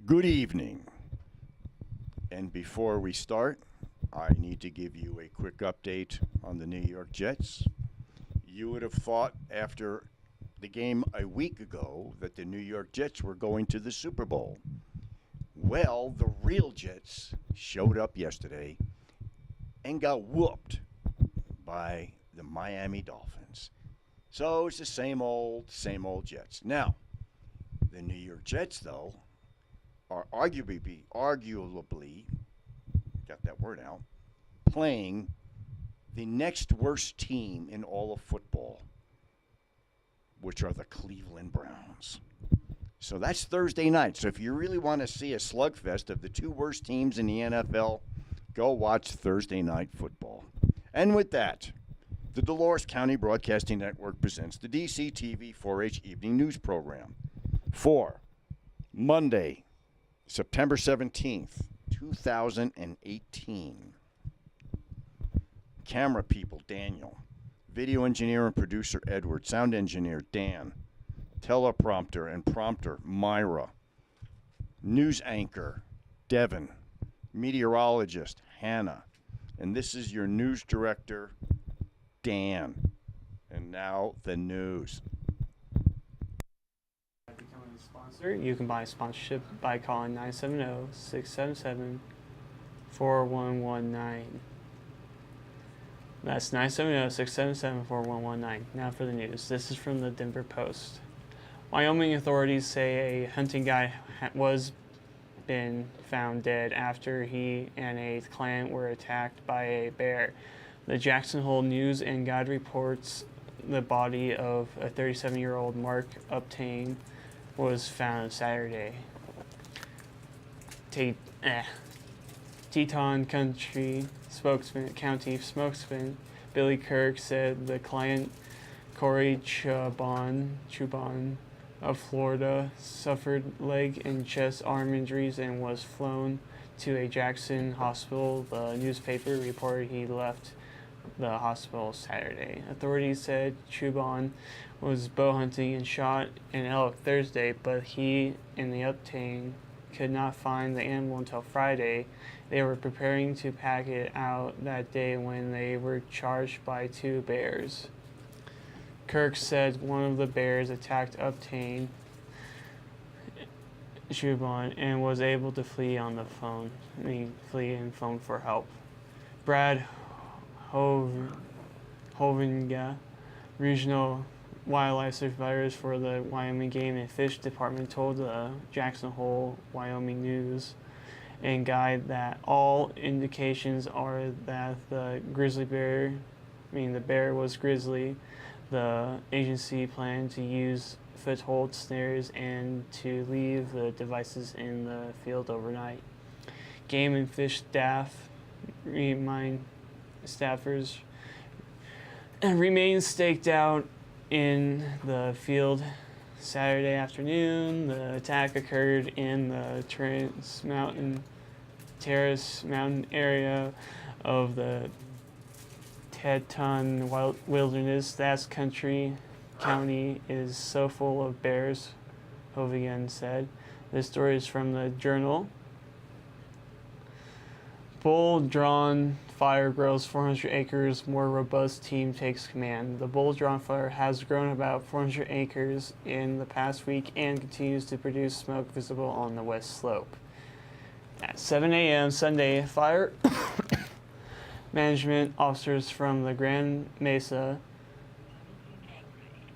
Good evening. And before we start, I need to give you a quick update on the New York Jets. You would have thought after the game a week ago that the New York Jets were going to the Super Bowl. Well, the real Jets showed up yesterday and got whooped by the Miami Dolphins. So it's the same old Jets. Now, the New York Jets, though, are arguably, got that word out, playing the next worst team in all of football, which are the Cleveland Browns. So that's Thursday night. So if you really want to see a slugfest of the two worst teams in the NFL, go watch Thursday Night Football. And with that, the Dolores County Broadcasting Network presents the DCTV 4-H Evening News Program for Monday, September 17th, 2018. Camera people, Daniel. Video engineer and producer, Edward. Sound engineer, Dan. Teleprompter and prompter, Myra. News anchor, Devin. Meteorologist, Hannah. And this is your news director, Dan. And now the news. Becoming a sponsor, you can buy sponsorship by calling 970-677-4119. That's 970-677-4119. Now for the news. This is from the Denver Post. Wyoming authorities say a hunting guy was been found dead after he and a client were attacked by a bear. The Jackson Hole News and Guide reports the body of a 37-year-old Mark Uptain was found Saturday. Teton County spokesman Billy Kirk said the client Corey Chubon of Florida suffered leg and chest arm injuries and was flown to a Jackson hospital. The newspaper reported he left the hospital Saturday. Authorities said Chubon was bow hunting and shot an elk Thursday, but he and the Uptain could not find the animal until Friday. They were preparing to pack it out that day when they were charged by two bears. Kirk said one of the bears attacked Uptain Chubon and was able to flee and phone for help. Brad Hovinga, regional wildlife supervisor for the Wyoming Game and Fish Department, told the Jackson Hole, Wyoming News and Guide that all indications are that the bear was grizzly. The agency planned to use foothold snares and to leave the devices in the field overnight. Game and Fish staffers remain staked out in the field Saturday afternoon. The attack occurred in the Terrace Mountain area of the Teton Wilderness. That county is so full of bears, Hovigan said. This story is from the Journal. Bull Drawn Fire grows 400 acres, more robust team takes command. The Bull Drawn Fire has grown about 400 acres in the past week and continues to produce smoke visible on the west slope. At 7 a.m. Sunday, fire management officers from the Grand Mesa,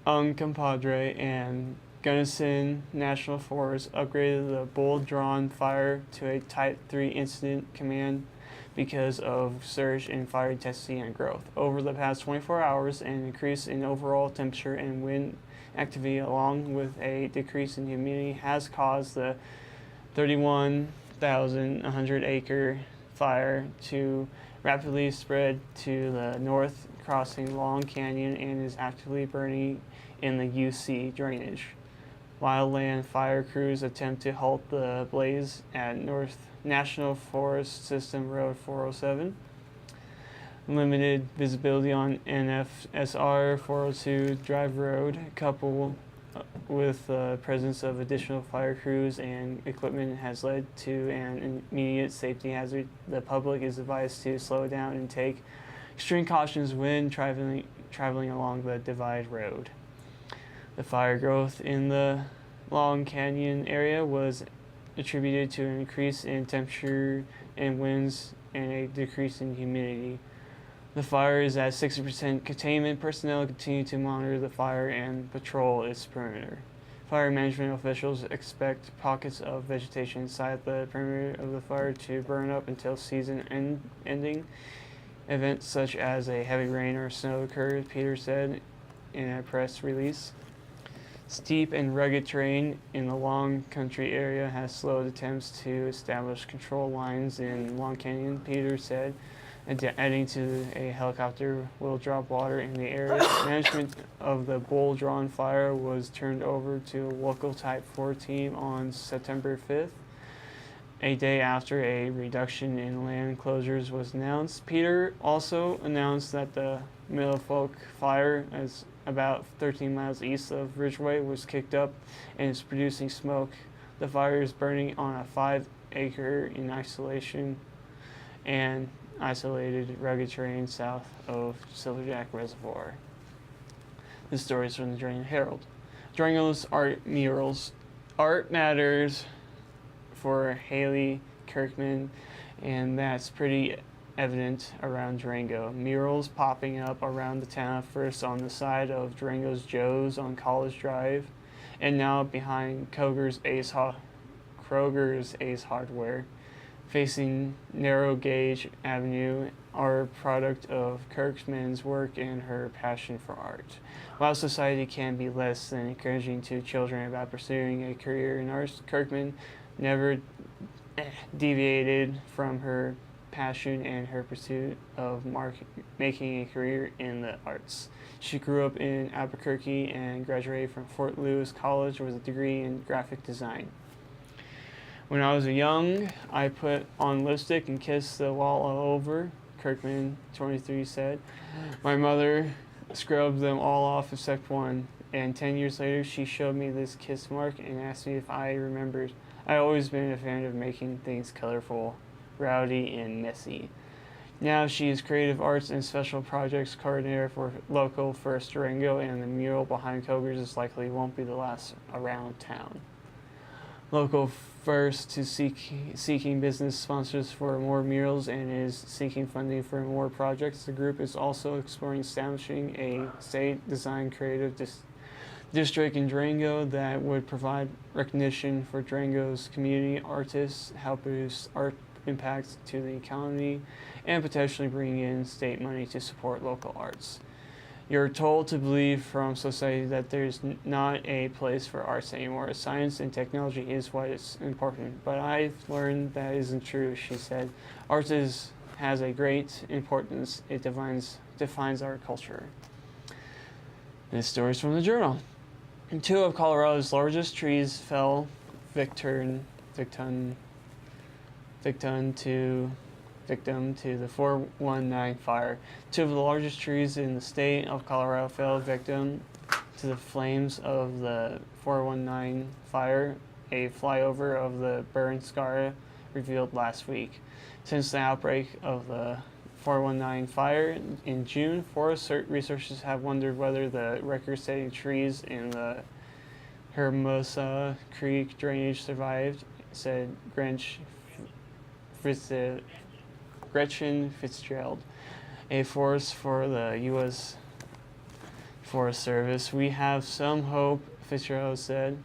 Uncompahgre, and Gunnison National Forest upgraded the Bull Drawn Fire to a Type 3 incident command because of surge in fire intensity and growth. Over the past 24 hours, an increase in overall temperature and wind activity along with a decrease in humidity has caused the 31,100 acre fire to rapidly spread to the north, crossing Long Canyon, and is actively burning in the UC drainage. Wildland fire crews attempt to halt the blaze at North National Forest System Road 407. Limited visibility on NFSR 402 Drive Road. with the presence of additional fire crews and equipment has led to an immediate safety hazard. The public is advised to slow down and take extreme cautions when traveling along the Divide Road. The fire growth in the Long Canyon area was attributed to an increase in temperature and winds and a decrease in humidity. The fire is at 60% containment. Personnel continue to monitor the fire and patrol its perimeter. Fire management officials expect pockets of vegetation inside the perimeter of the fire to burn up until season ending. Events such as a heavy rain or snow occur, Peter said in a press release. Steep and rugged terrain in the Long Country area has slowed attempts to establish control lines in Long Canyon, Peter said. Adding to a helicopter will drop water in the area. Management of the Bull Drawn fire was turned over to a local Type 4 team on September 5th, a day after a reduction in land closures was announced. Peter also announced that the Millfolk fire, as about 13 miles east of Ridgeway, was kicked up and is producing smoke. The fire is burning on a 5-acre in isolation and isolated rugged terrain south of Silverjack Reservoir. This story is from the Durango Herald. Durango's art murals. Art matters for Haley Kirkman, and that's pretty evident around Durango. Murals popping up around the town, first on the side of Durango's Joe's on College Drive, and now behind Kroger's Ace Hardware. Facing Narrow Gauge Avenue are a product of Kirkman's work and her passion for art. While society can be less than encouraging to children about pursuing a career in arts, Kirkman never deviated from her passion and her pursuit of making a career in the arts. She grew up in Albuquerque and graduated from Fort Lewis College with a degree in graphic design. When I was young, I put on lipstick and kissed the wall all over, Kirkman, 23, said. My mother scrubbed them all off except one, and 10 years later she showed me this kiss mark and asked me if I remembered. I've always been a fan of making things colorful, rowdy, and messy. Now she is creative arts and special projects coordinator for Local First Durango, and the mural behind Kroger's likely won't be the last around town. Local First to seeking business sponsors for more murals and is seeking funding for more projects. The group is also exploring establishing a state-designed creative district in Durango that would provide recognition for Durango's community artists, help boost art impacts to the economy, and potentially bring in state money to support local arts. You're told to believe from society that there's not a place for arts anymore. Science and technology is what is important, but I've learned that isn't true, she said. Arts has a great importance. It defines our culture. This story is from the Journal. 2 of Colorado's largest trees fell victim to the 419 fire. 2 of the largest trees in the state of Colorado fell victim to the flames of the 419 fire, a flyover of the burn scar revealed last week. Since the outbreak of the 419 fire in June, forest researchers have wondered whether the record-setting trees in the Hermosa Creek drainage survived, said Gretchen Fitzgerald, a forest for the U.S. Forest Service. We have some hope, Fitzgerald said.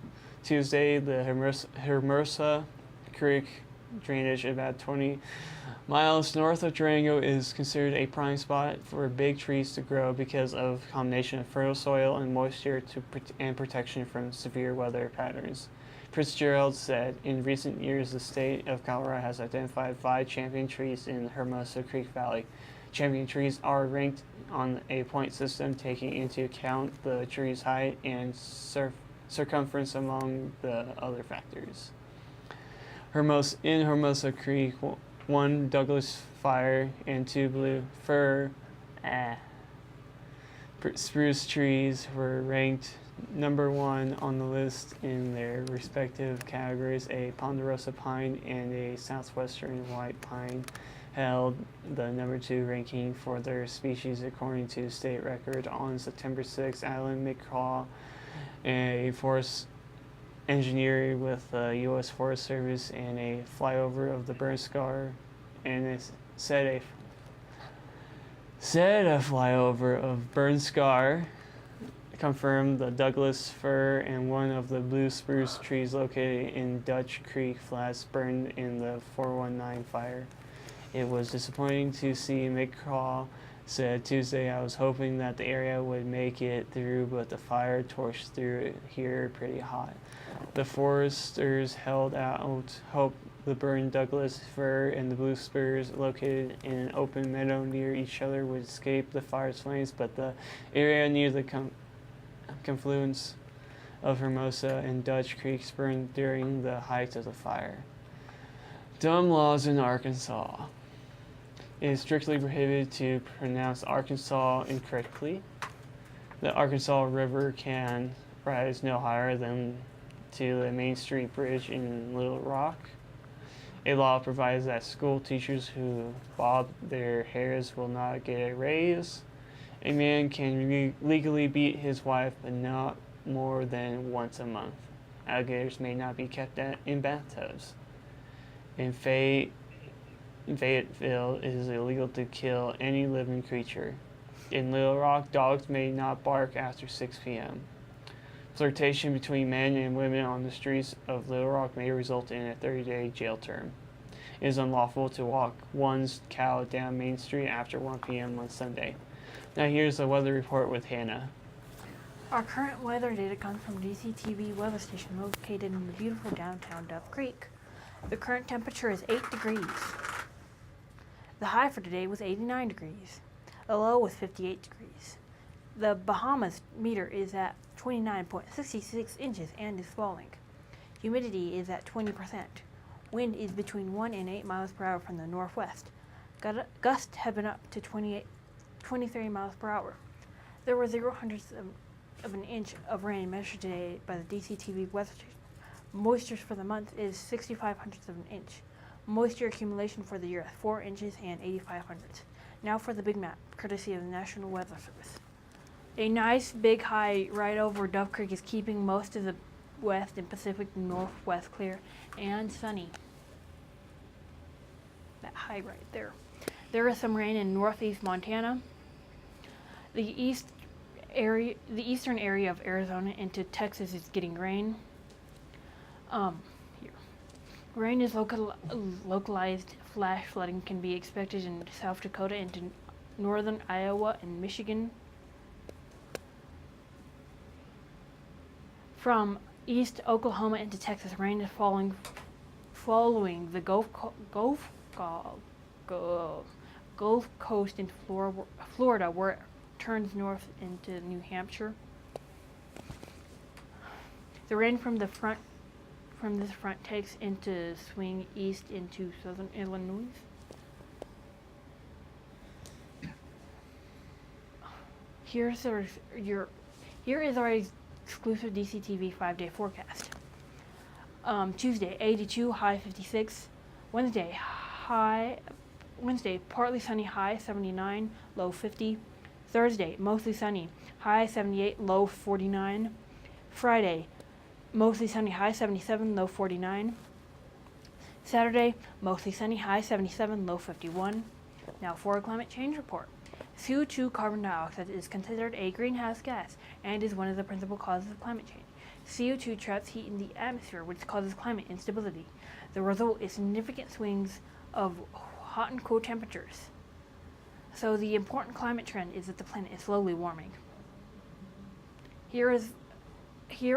Tuesday, the Hermosa Creek drainage about 20 miles north of Durango is considered a prime spot for big trees to grow because of a combination of fertile soil and moisture and protection from severe weather patterns. Fitzgerald said, in recent years, the state of Colorado has identified 5 champion trees in the Hermosa Creek Valley. Champion trees are ranked on a point system, taking into account the tree's height and circumference among the other factors. In Hermosa Creek, 1 Douglas fir and 2 blue fir spruce trees were ranked number one on the list in their respective categories. A ponderosa pine and a southwestern white pine held the number 2 ranking for their species according to state record. On September 6th, Alan McCaw, a forest engineer with the U.S. Forest Service, and a flyover of the burn scar, and it said a flyover of burn scar confirmed the Douglas fir and one of the blue spruce trees located in Dutch Creek Flats burned in the 419 fire. It was disappointing to see. McCaw said Tuesday, I was hoping that the area would make it through, but the fire torched through it here pretty hot. The foresters held out hope the burned Douglas fir and the blue spurs located in an open meadow near each other would escape the fire's flames, but the area near the confluence of Hermosa and Dutch Creeks burned during the height of the fire. Dumb laws in Arkansas. It is strictly prohibited to pronounce Arkansas incorrectly. The Arkansas River can rise no higher than to the Main Street Bridge in Little Rock. A law provides that school teachers who bob their hairs will not get a raise. A man can legally beat his wife, but not more than once a month. Alligators may not be kept in bathtubs. In Fayetteville, it is illegal to kill any living creature. In Little Rock, dogs may not bark after 6 p.m. Flirtation between men and women on the streets of Little Rock may result in a 30-day jail term. It is unlawful to walk one's cow down Main Street after 1 p.m. on Sunday. Now here's the weather report with Hannah. Our current weather data comes from DCTV weather station located in the beautiful downtown Dove Creek. The current temperature is 8 degrees. The high for today was 89 degrees. The low was 58 degrees. The Bahamas meter is at 29.66 inches and is falling. Humidity is at 20%. Wind is between 1 and 8 miles per hour from the northwest. Gusts have been up to 23 miles per hour. There were 0.00 of an inch of rain measured today by the DCTV weather station. Moisture for the month is 65 hundredths of an inch. Moisture accumulation for the year is 4 inches and 85 hundredths. Now for the big map, courtesy of the National Weather Service. A nice big high right over Dove Creek is keeping most of the west and Pacific Northwest clear and sunny. That high right there. There is some rain in northeast Montana. The eastern area of Arizona into Texas is getting rain. Here. Rain is localized. Flash flooding can be expected in South Dakota into northern Iowa and Michigan. From east Oklahoma into Texas, rain is falling following the Gulf Coast into Florida, where it turns north into New Hampshire. The rain from this front takes into swing east into southern Illinois. Here is our exclusive DCTV 5-day forecast. Tuesday, 82, high 56. Wednesday, partly sunny, high 79, low 50. Thursday, mostly sunny, high 78, low 49. Friday, mostly sunny, high 77, low 49. Saturday, mostly sunny, high 77, low 51. Now for a climate change report. CO2 carbon dioxide is considered a greenhouse gas and is one of the principal causes of climate change. CO2 traps heat in the atmosphere, which causes climate instability. The result is significant swings of hot and cool temperatures. So the important climate trend is that the planet is slowly warming. Here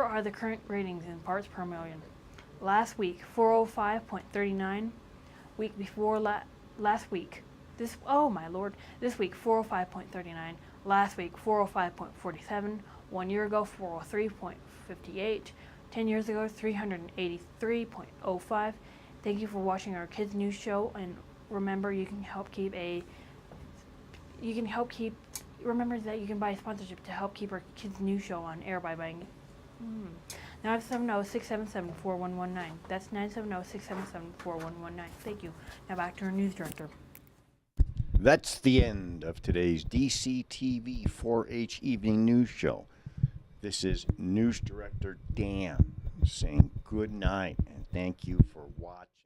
are the current ratings in parts per million. Last week, 405.39. Week before last week, this week 405.39. Last week 405.47. 1 year ago 403.58. 10 years ago 383.05. Thank you for watching our kids news show, and remember you can help keep remember that you can buy a sponsorship to help keep our kids' news show on air by buying it. 970-677-4119. That's 970-677-4119. Thank you. Now back to our news director. That's the end of today's DCTV 4-H Evening News Show. This is News Director Dan saying good night and thank you for watching.